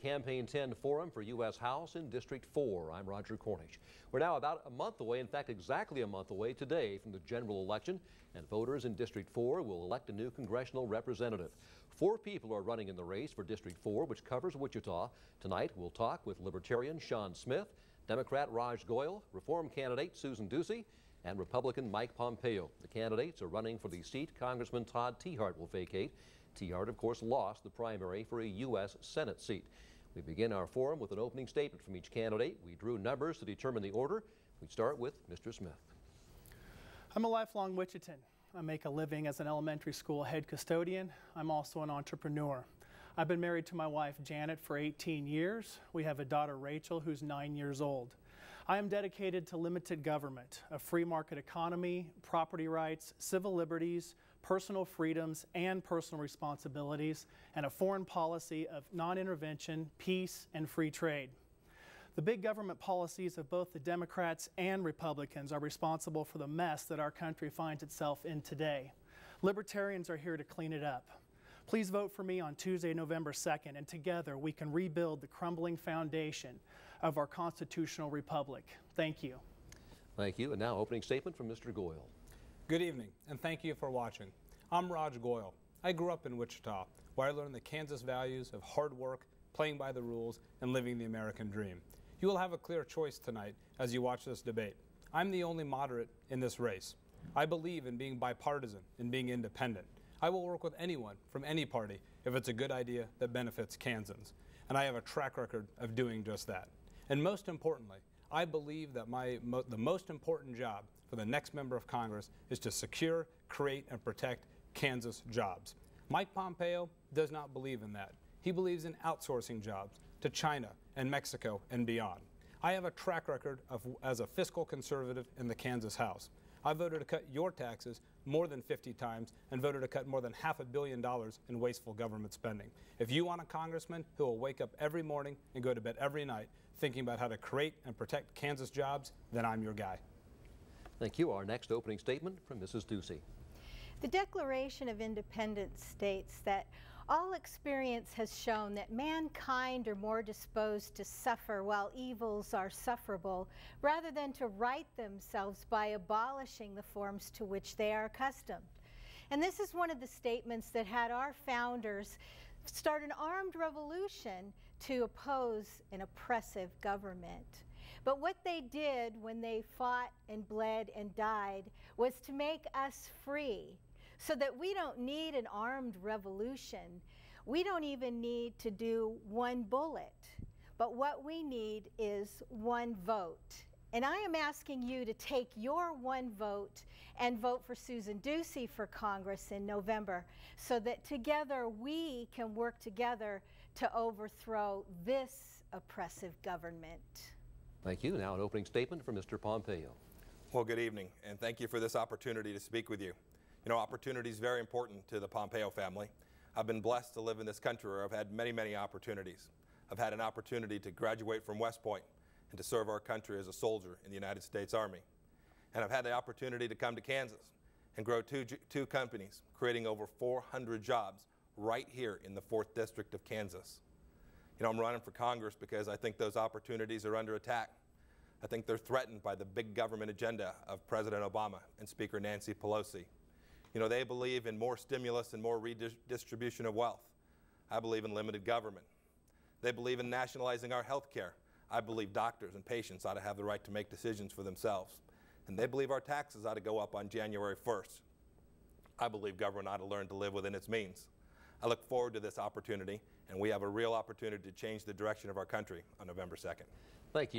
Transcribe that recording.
Campaign 10 Forum for U.S. House in District 4. I'm Roger Cornish. We're now about a month away, in fact exactly a month away today from the general election, and voters in District 4 will elect a new congressional representative. 4 people are running in the race for District 4, which covers Wichita. Tonight we'll talk with Libertarian Shawn Smith, Democrat Goyle, Reform candidate Susan Ducey, and Republican Mike Pompeo. The candidates are running for the seat Congressman Todd Tiahrt will vacate. Tiahrt, of course, lost the primary for a U.S. Senate seat. We begin our forum with an opening statement from each candidate. We drew numbers to determine the order. We start with Mr. Smith. I'm a lifelong Wichitan. I make a living as an elementary school head custodian. I'm also an entrepreneur. I've been married to my wife Janet for 18 years. We have a daughter Rachel who's 9 years old. I am dedicated to limited government, a free market economy, property rights, civil liberties, personal freedoms and personal responsibilities, and a foreign policy of non-intervention, peace, and free trade. The big government policies of both the Democrats and Republicans are responsible for the mess that our country finds itself in today. Libertarians are here to clean it up. Please vote for me on Tuesday, November 2nd, and together we can rebuild the crumbling foundation of our constitutional republic. Thank you. Thank you. And now opening statement from Mr. Goyle. Good evening, and thank you for watching. I'm Goyle. I grew up in Wichita, where I learned the Kansas values of hard work, playing by the rules, and living the American dream. You will have a clear choice tonight as you watch this debate. I'm the only moderate in this race. I believe in being bipartisan and being independent. I will work with anyone from any party if it's a good idea that benefits Kansans. And I have a track record of doing just that. And most importantly, I believe that the most important job for the next member of Congress is to secure, create, and protect Kansas jobs. Mike Pompeo does not believe in that. He believes in outsourcing jobs to China and Mexico and beyond. I have a track record as a fiscal conservative in the Kansas House. I voted to cut your taxes more than 50 times and voted to cut more than $500 million in wasteful government spending. If you want a congressman who will wake up every morning and go to bed every night thinking about how to create and protect Kansas jobs, then I'm your guy. Thank you. Our next opening statement from Mrs. Ducey. The Declaration of Independence states that all experience has shown that mankind are more disposed to suffer while evils are sufferable, rather than to right themselves by abolishing the forms to which they are accustomed. And this is one of the statements that had our founders start an armed revolution to oppose an oppressive government. But what they did when they fought and bled and died was to make us free, so that we don't need an armed revolution. We don't even need to do one bullet. But what we need is one vote. And I am asking you to take your one vote and vote for Susan Ducey for Congress in November, so that together we can work together to overthrow this oppressive government. Thank you. Now an opening statement from Mr. Pompeo. Well, good evening, and thank you for this opportunity to speak with you. You know, opportunity is very important to the Pompeo family. I've been blessed to live in this country where I've had many, many opportunities. I've had an opportunity to graduate from West Point and to serve our country as a soldier in the United States Army. And I've had the opportunity to come to Kansas and grow two companies, creating over 400 jobs right here in the 4th District of Kansas. You know, I'm running for Congress because I think those opportunities are under attack. I think they're threatened by the big government agenda of President Obama and Speaker Nancy Pelosi. You know, they believe in more stimulus and more redistribution of wealth. I believe in limited government. They believe in nationalizing our health care. I believe doctors and patients ought to have the right to make decisions for themselves. And they believe our taxes ought to go up on January 1st. I believe government ought to learn to live within its means. I look forward to this opportunity, and we have a real opportunity to change the direction of our country on November 2nd. Thank you.